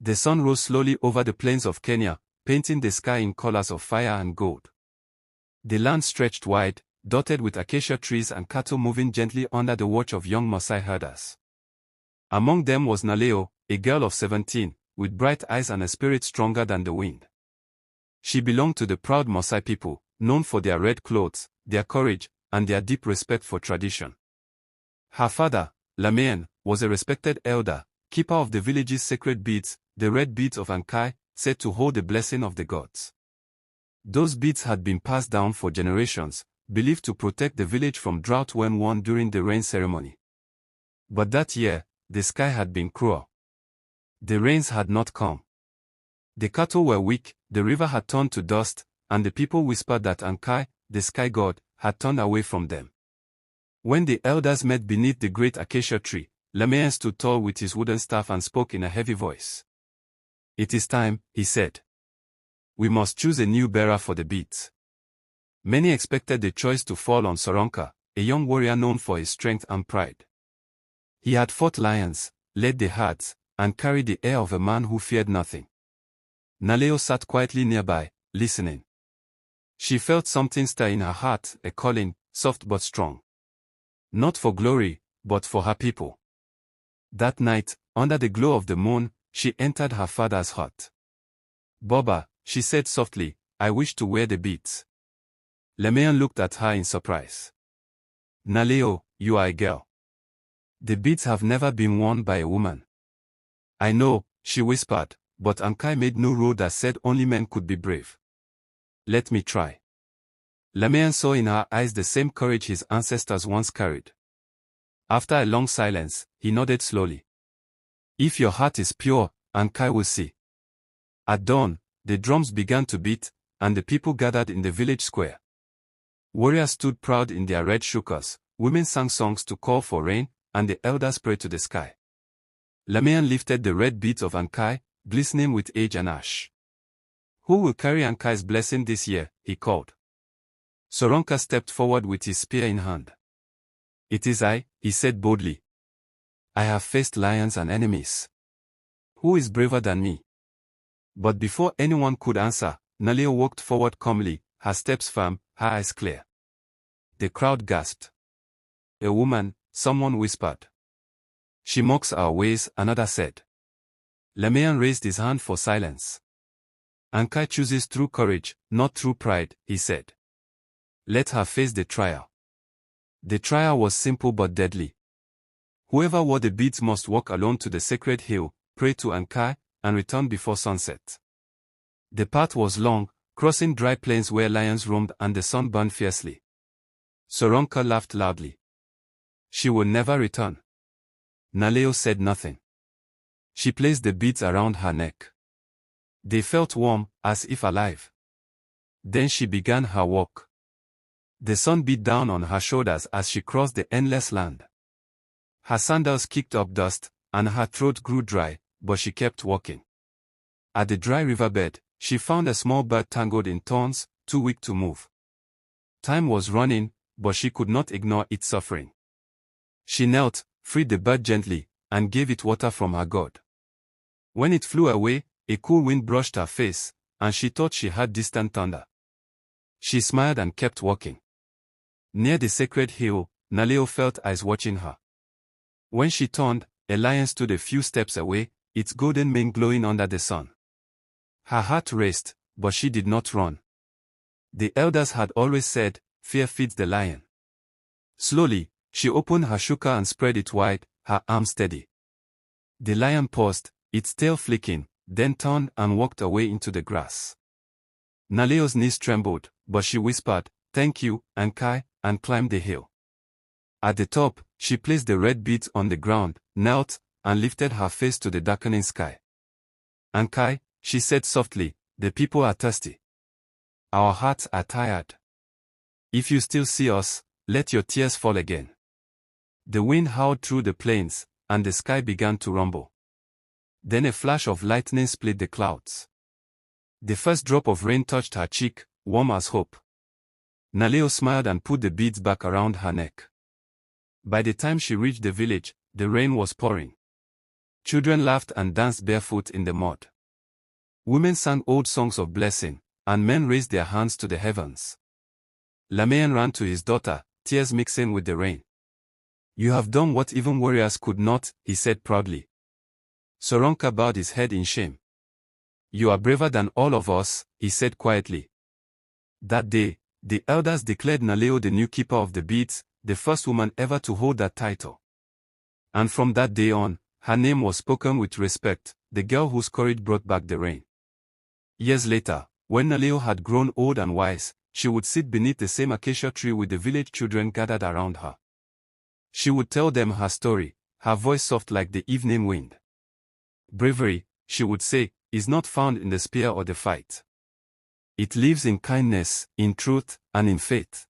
The sun rose slowly over the plains of Kenya, painting the sky in colors of fire and gold. The land stretched wide, dotted with acacia trees and cattle moving gently under the watch of young Maasai herders. Among them was Naleyo, a girl of 17, with bright eyes and a spirit stronger than the wind. She belonged to the proud Maasai people, known for their red clothes, their courage, and their deep respect for tradition. Her father, Lameyan, was a respected elder, keeper of the village's sacred beads, the Red Beads of Enkai, said to hold the blessing of the gods. Those beads had been passed down for generations, believed to protect the village from drought when worn during the rain ceremony. But that year, the sky had been cruel. The rains had not come. The cattle were weak, the river had turned to dust, and the people whispered that Enkai, the sky god, had turned away from them. When the elders met beneath the great acacia tree, Lameyan stood tall with his wooden staff and spoke in a heavy voice. "It is time," he said. "We must choose a new bearer for the beads." Many expected the choice to fall on Soronka, a young warrior known for his strength and pride. He had fought lions, led the herds, and carried the air of a man who feared nothing. Naleyo sat quietly nearby, listening. She felt something stir in her heart, a calling, soft but strong. Not for glory, but for her people. That night, under the glow of the moon, she entered her father's hut. "Boba," she said softly, "I wish to wear the beads." Lameyan looked at her in surprise. "Naleyo, you are a girl. The beads have never been worn by a woman." "I know," she whispered, "but Enkai made no rule that said only men could be brave. Let me try." Lameyan saw in her eyes the same courage his ancestors once carried. After a long silence, he nodded slowly. "If your heart is pure, Enkai will see." At dawn, the drums began to beat, and the people gathered in the village square. Warriors stood proud in their red shukas, women sang songs to call for rain, and the elders prayed to the sky. Lameyan lifted the red beads of Enkai, glistening with age and ash. "Who will carry Enkai's blessing this year?" he called. Soronka stepped forward with his spear in hand. "It is I," he said boldly. "I have faced lions and enemies. Who is braver than me?" But before anyone could answer, Naleyo walked forward calmly, her steps firm, her eyes clear. The crowd gasped. "A woman," someone whispered. "She mocks our ways," another said. Lameyan raised his hand for silence. "Enkai chooses through courage, not through pride," he said. "Let her face the trial." The trial was simple but deadly. Whoever wore the beads must walk alone to the sacred hill, pray to Enkai, and return before sunset. The path was long, crossing dry plains where lions roamed and the sun burned fiercely. Soronka laughed loudly. "She will never return." Naleyo said nothing. She placed the beads around her neck. They felt warm, as if alive. Then she began her walk. The sun beat down on her shoulders as she crossed the endless land. Her sandals kicked up dust, and her throat grew dry, but she kept walking. At the dry riverbed, she found a small bird tangled in thorns, too weak to move. Time was running, but she could not ignore its suffering. She knelt, freed the bird gently, and gave it water from her gourd. When it flew away, a cool wind brushed her face, and she thought she heard distant thunder. She smiled and kept walking. Near the sacred hill, Naleyo felt eyes watching her. When she turned, a lion stood a few steps away, its golden mane glowing under the sun. Her heart raced, but she did not run. The elders had always said, "Fear feeds the lion." Slowly, she opened her shuka and spread it wide, her arm steady. The lion paused, its tail flicking, then turned and walked away into the grass. Naleyo's knees trembled, but she whispered, "Thank you, Enkai," and climbed the hill. At the top, she placed the red beads on the ground, knelt, and lifted her face to the darkening sky. "Enkai," she said softly, "the people are thirsty. Our hearts are tired. If you still see us, let your tears fall again." The wind howled through the plains, and the sky began to rumble. Then a flash of lightning split the clouds. The first drop of rain touched her cheek, warm as hope. Naleyo smiled and put the beads back around her neck. By the time she reached the village, the rain was pouring. Children laughed and danced barefoot in the mud. Women sang old songs of blessing, and men raised their hands to the heavens. Lamien ran to his daughter, tears mixing with the rain. "You have done what even warriors could not," he said proudly. Soronka bowed his head in shame. "You are braver than all of us," he said quietly. That day, the elders declared Naleyo the new keeper of the beads, the first woman ever to hold that title. And from that day on, her name was spoken with respect, the girl whose courage brought back the rain. Years later, when Naleyo had grown old and wise, she would sit beneath the same acacia tree with the village children gathered around her. She would tell them her story, her voice soft like the evening wind. "Bravery," she would say, "is not found in the spear or the fight. It lives in kindness, in truth, and in faith."